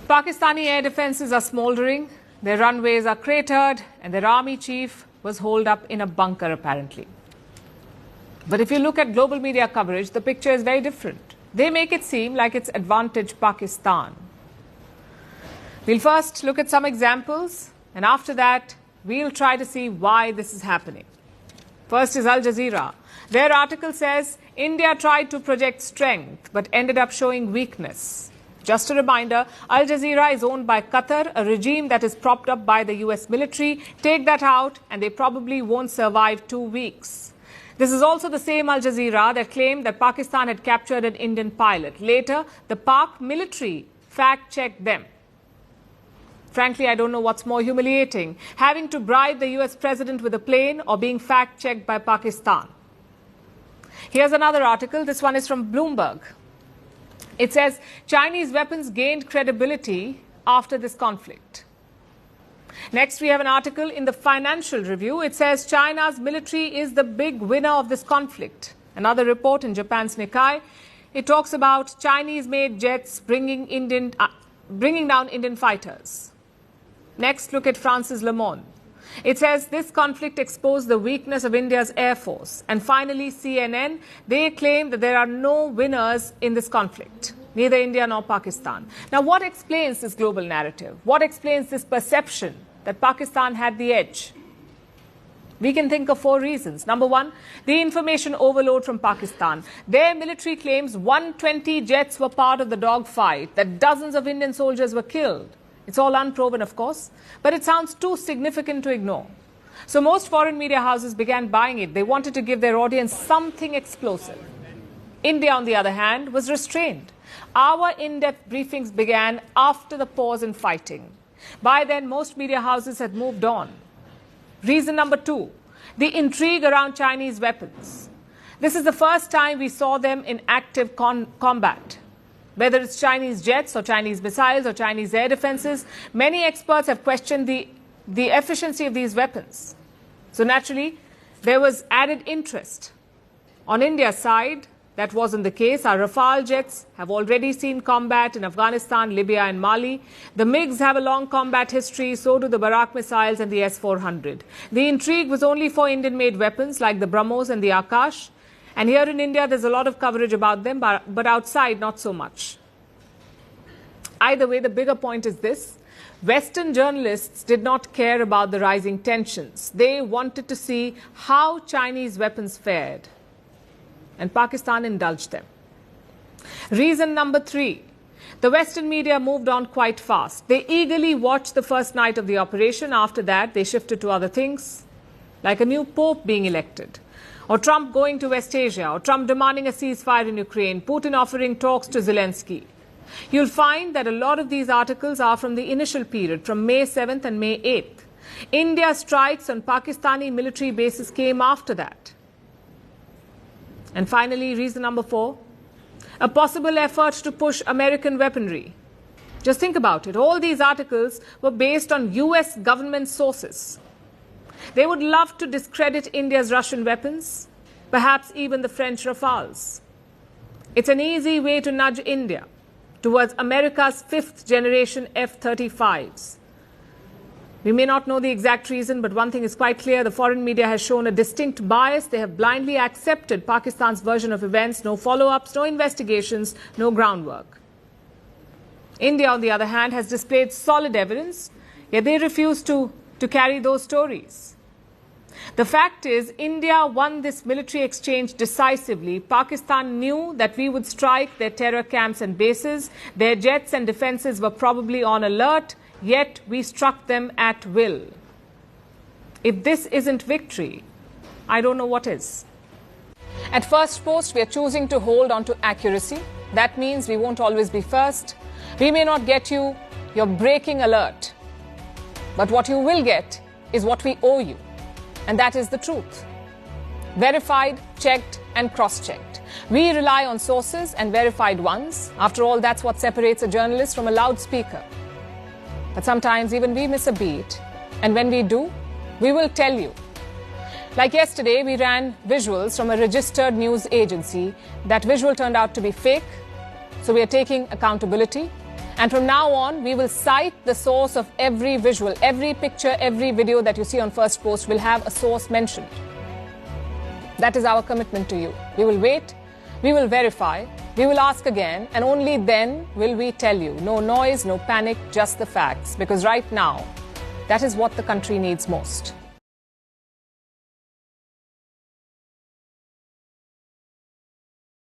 Pakistani air defences are smouldering, their runways are cratered, and their army chief was holed up in a bunker apparently. But if you look at global media coverage, the picture is very different. They make it seem like it's advantage Pakistan. We'll first look at some examples, and after that, we'll try to see why this is happening. First is Al Jazeera. Their article says India tried to project strength but ended up showing weakness. Just a reminder, Al Jazeera is owned by Qatar, a regime that is propped up by the US military. Take that out and they probably won't survive 2 weeks. This is also the same Al Jazeera that claimed that Pakistan had captured an Indian pilot. Later, the Pak military fact-checked them. Frankly, I don't know what's more humiliating, having to bribe the US president with a plane or being fact-checked by Pakistan. Here's another article. This one is from Bloomberg. It says Chinese weapons gained credibility after this conflict. Next, we have an article in the Financial Review. It says China's military is the big winner of this conflict. Another report in Japan's Nikkei. It talks about Chinese-made jets bringing down Indian fighters. Next, look at France's Le Monde. It says this conflict exposed the weakness of India's Air Force. And finally, CNN, they claim that there are no winners in this conflict, neither India nor Pakistan. Now, what explains this global narrative? What explains this perception that Pakistan had the edge? We can think of 4 reasons. Number one, the information overload from Pakistan. Their military claims 120 jets were part of the dogfight, that dozens of Indian soldiers were killed. It's all unproven, of course, but it sounds too significant to ignore. So most foreign media houses began buying it. They wanted to give their audience something explosive. India, on the other hand, was restrained. Our in-depth briefings began after the pause in fighting. By then, most media houses had moved on. Reason number 2, the intrigue around Chinese weapons. This is the first time we saw them in active combat. Whether it's Chinese jets or Chinese missiles or Chinese air defenses, many experts have questioned the efficiency of these weapons. So naturally, there was added interest. On India's side, that wasn't the case. Our Rafale jets have already seen combat in Afghanistan, Libya and Mali. The MiGs have a long combat history, so do the Barak missiles and the S-400. The intrigue was only for Indian-made weapons like the BrahMos and the Akash. And here in India, there's a lot of coverage about them, but outside, not so much. Either way, the bigger point is this. Western journalists did not care about the rising tensions. They wanted to see how Chinese weapons fared. And Pakistan indulged them. Reason number 3. The Western media moved on quite fast. They eagerly watched the first night of the operation. After that, they shifted to other things, like a new pope being elected, or Trump going to West Asia, or Trump demanding a ceasefire in Ukraine, Putin offering talks to Zelensky. You'll find that a lot of these articles are from the initial period, from May 7th and May 8th. India's strikes on Pakistani military bases came after that. And finally, reason number 4, a possible effort to push American weaponry. Just think about it. All these articles were based on US government sources. They would love to discredit India's Russian weapons, perhaps even the French Rafales. It's an easy way to nudge India towards America's 5th generation F-35s. We may not know the exact reason, but one thing is quite clear. The foreign media has shown a distinct bias. They have blindly accepted Pakistan's version of events. No follow-ups, no investigations, no groundwork. India, on the other hand, has displayed solid evidence, yet they refuse to carry those stories. The fact is, India won this military exchange decisively. Pakistan knew that we would strike their terror camps and bases. Their jets and defenses were probably on alert, yet we struck them at will. If this isn't victory, I don't know what is. At First Post, we are choosing to hold on to accuracy. That means we won't always be first. We may not get you your breaking alert. But what you will get is what we owe you. And that is the truth. Verified, checked, and cross-checked. We rely on sources and verified ones. After all, that's what separates a journalist from a loudspeaker. But sometimes even we miss a beat. And when we do, we will tell you. Like yesterday, we ran visuals from a registered news agency. That visual turned out to be fake. So we are taking accountability. And from now on, we will cite the source of every visual, every picture, every video that you see on First Post will have a source mentioned. That is our commitment to you. We will wait, we will verify, we will ask again, and only then will we tell you. No noise, no panic, just the facts. Because right now, that is what the country needs most.